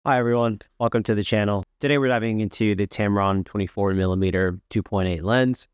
Hi everyone, welcome to the channel. Today we're diving into the Tamron 24mm f2.8 lens.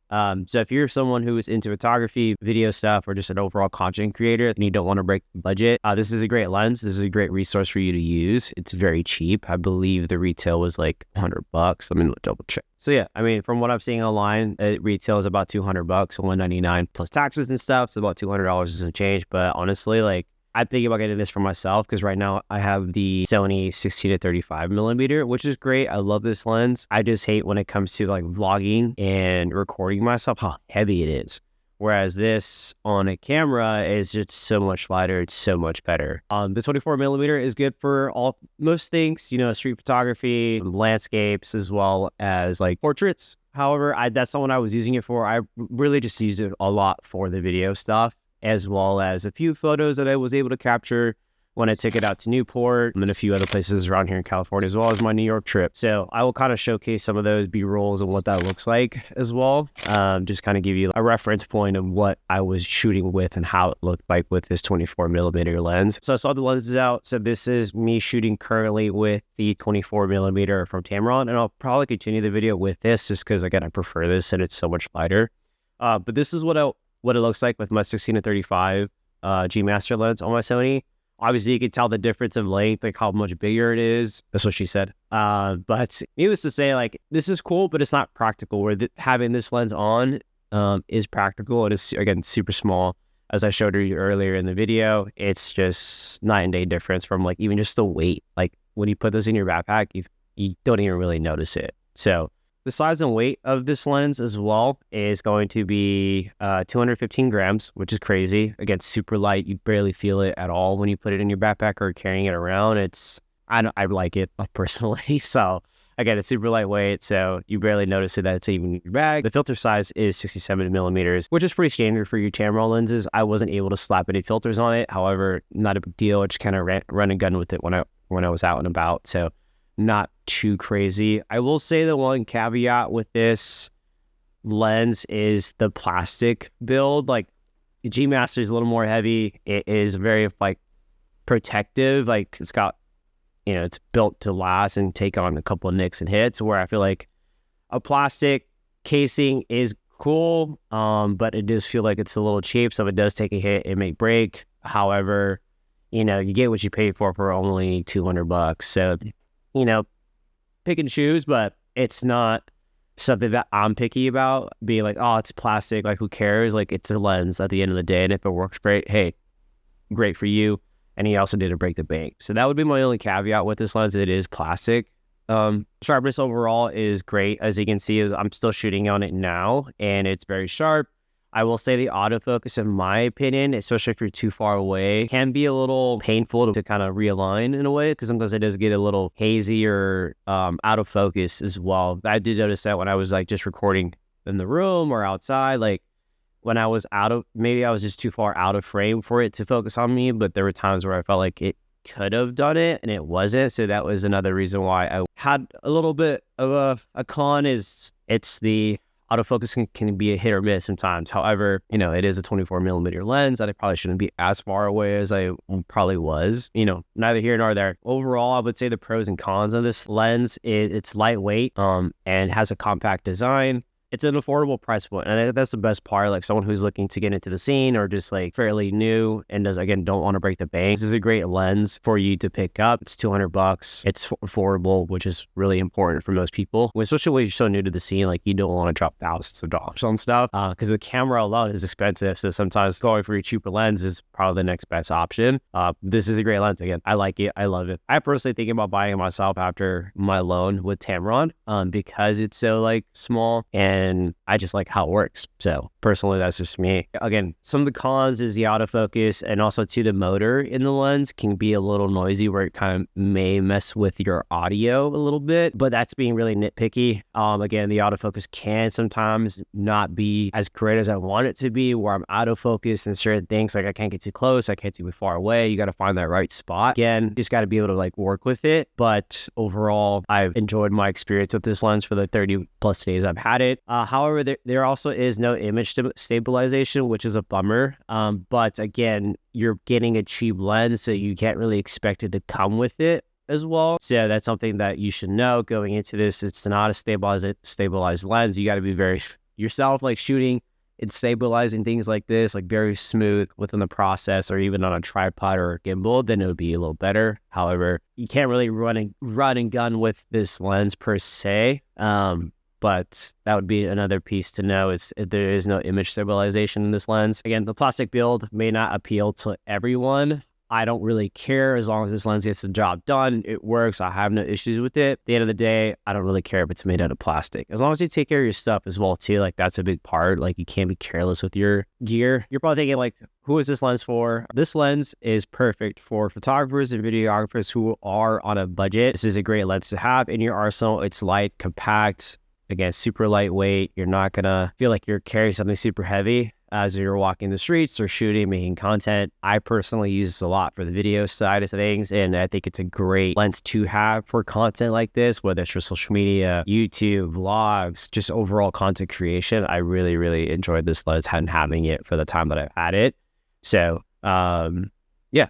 So if you're someone who is into photography, video stuff, or just an overall content creator and you don't want to break the budget, this is a great lens. This is a great resource for you to use. It's very cheap. I believe the retail was like $100. Let me double check. So yeah, I mean, from what I'm seeing online, it retails about $200, $199 plus taxes and stuff. So about $200 is some change. But honestly, like, I'm thinking about getting this for myself because right now I have the Sony 16 to 35mm, which is great. I love this lens. I just hate when it comes to like vlogging and recording myself, how heavy it is. Whereas this on a camera is just so much lighter. It's so much better. The 24mm is good for most things, you know, street photography, landscapes, as well as like portraits. However, that's not what I was using it for. I really just used it a lot for the video stuff, as well as a few photos that I was able to capture when I took it out to Newport and a few other places around here in California, as well as my New York trip. So I will kind of showcase some of those B-rolls and what that looks like as well. Just kind of give you a reference point of what I was shooting with and how it looked like with this 24mm lens. So I saw the lenses out. So this is me shooting currently with the 24mm from Tamron, and I'll probably continue the video with this just because, again, I prefer this and it's so much lighter. But this is what it looks like with my 16 to 35 G Master lens on my Sony. Obviously, you can tell the difference in length, like how much bigger it is. That's what she said. But needless to say, like, this is cool, but it's not practical. Where having this lens on is practical. It is, again, super small. As I showed you earlier in the video, it's just night and day difference from like even just the weight. Like when you put this in your backpack, you don't even really notice it. So the size and weight of this lens as well is going to be 215 grams, which is crazy. Again, super light. You barely feel it at all when you put it in your backpack or carrying it around. I like it personally. So again, it's super lightweight, so you barely notice it that it's even in your bag. The filter size is 67mm, which is pretty standard for your Tamron lenses. I wasn't able to slap any filters on it. However, not a big deal. I just kind of run and gun with it when I was out and about. So not too crazy. I will say the one caveat with this lens is the plastic build. Like G Master is a little more heavy. It is very like protective. Like it's got, you know, it's built to last and take on a couple of nicks and hits, where I feel like a plastic casing is cool, but it does feel like it's a little cheap. So if it does take a hit, it may break. However, you know, you get what you pay for only $200. So, you know, pick and choose, but it's not something that I'm picky about, being like, oh, it's plastic, like who cares? Like it's a lens at the end of the day, and if it works great, hey, great for you. And he also didn't break the bank. So that would be my only caveat with this lens. It is plastic. Sharpness overall is great. As you can see, I'm still shooting on it now, and it's very sharp. I will say the autofocus, in my opinion, especially if you're too far away, can be a little painful to kind of realign in a way, because sometimes it does get a little hazy or out of focus as well. I did notice that when I was like just recording in the room or outside, like when I was maybe I was just too far out of frame for it to focus on me, but there were times where I felt like it could have done it and it wasn't. So that was another reason why I had a little bit of a con, is it's the autofocus can be a hit or miss sometimes. However, you know, it is a 24mm lens that I probably shouldn't be as far away as I probably was. You know, neither here nor there. Overall, I would say the pros and cons of this lens is it's lightweight and has a compact design. It's an affordable price point, and that's the best part. Like someone who's looking to get into the scene or just like fairly new and don't want to break the bank, this is a great lens for you to pick up. It's $200. It's affordable, which is really important for most people, especially when you're so new to the scene. Like you don't want to drop thousands of dollars on stuff because the camera alone is expensive. So sometimes going for a cheaper lens is probably the next best option. This is a great lens. Again, I like it. I love it. I personally think about buying it myself after my loan with Tamron because it's so like small, and I just like how it works. So personally, that's just me. Again, some of the cons is the autofocus, and also too, the motor in the lens can be a little noisy, where it kind of may mess with your audio a little bit, but that's being really nitpicky. Again, the autofocus can sometimes not be as great as I want it to be, where I'm out of focus and certain things, like I can't get too close, I can't get too far away. You got to find that right spot. Again, just got to be able to like work with it. But overall, I've enjoyed my experience with this lens for the 30 plus days I've had it. However, there also is no image stabilization, which is a bummer. But again, you're getting a cheap lens, so you can't really expect it to come with it. as well. So that's something that you should know going into this. It's not a stabilized lens. You got to be very yourself, like shooting and stabilizing things like this, like very smooth within the process, or even on a tripod or a gimbal, then it would be a little better. However, you can't really run and gun with this lens per se. But that would be another piece to know, is there is no image stabilization in this lens. Again, the plastic build may not appeal to everyone. I don't really care as long as this lens gets the job done. It works. I have no issues with it. At the end of the day, I don't really care if it's made out of plastic. As long as you take care of your stuff as well too, like that's a big part. Like you can't be careless with your gear. You're probably thinking like, who is this lens for? This lens is perfect for photographers and videographers who are on a budget. This is a great lens to have in your arsenal. It's light, compact, again, super lightweight. You're not gonna feel like you're carrying something super heavy as you're walking the streets or shooting, making content. I personally use this a lot for the video side of things, and I think it's a great lens to have for content like this, whether it's for social media, YouTube, vlogs, just overall content creation. I really, really enjoyed this lens and having it for the time that I've had it. So, yeah.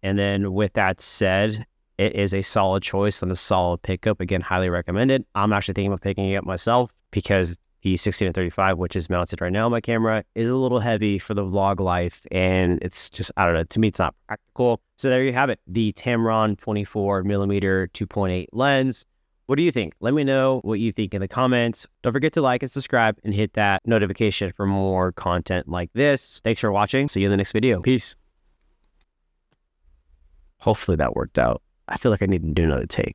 And then with that said, it is a solid choice and a solid pickup. Again, highly recommended. I'm actually thinking about picking it up myself because the 16-35, which is mounted right now on my camera, is a little heavy for the vlog life. And it's just, I don't know, to me, it's not practical. So there you have it. The Tamron 24mm 2.8 lens. What do you think? Let me know what you think in the comments. Don't forget to like and subscribe and hit that notification for more content like this. Thanks for watching. See you in the next video. Peace. Hopefully that worked out. I feel like I need to do another take.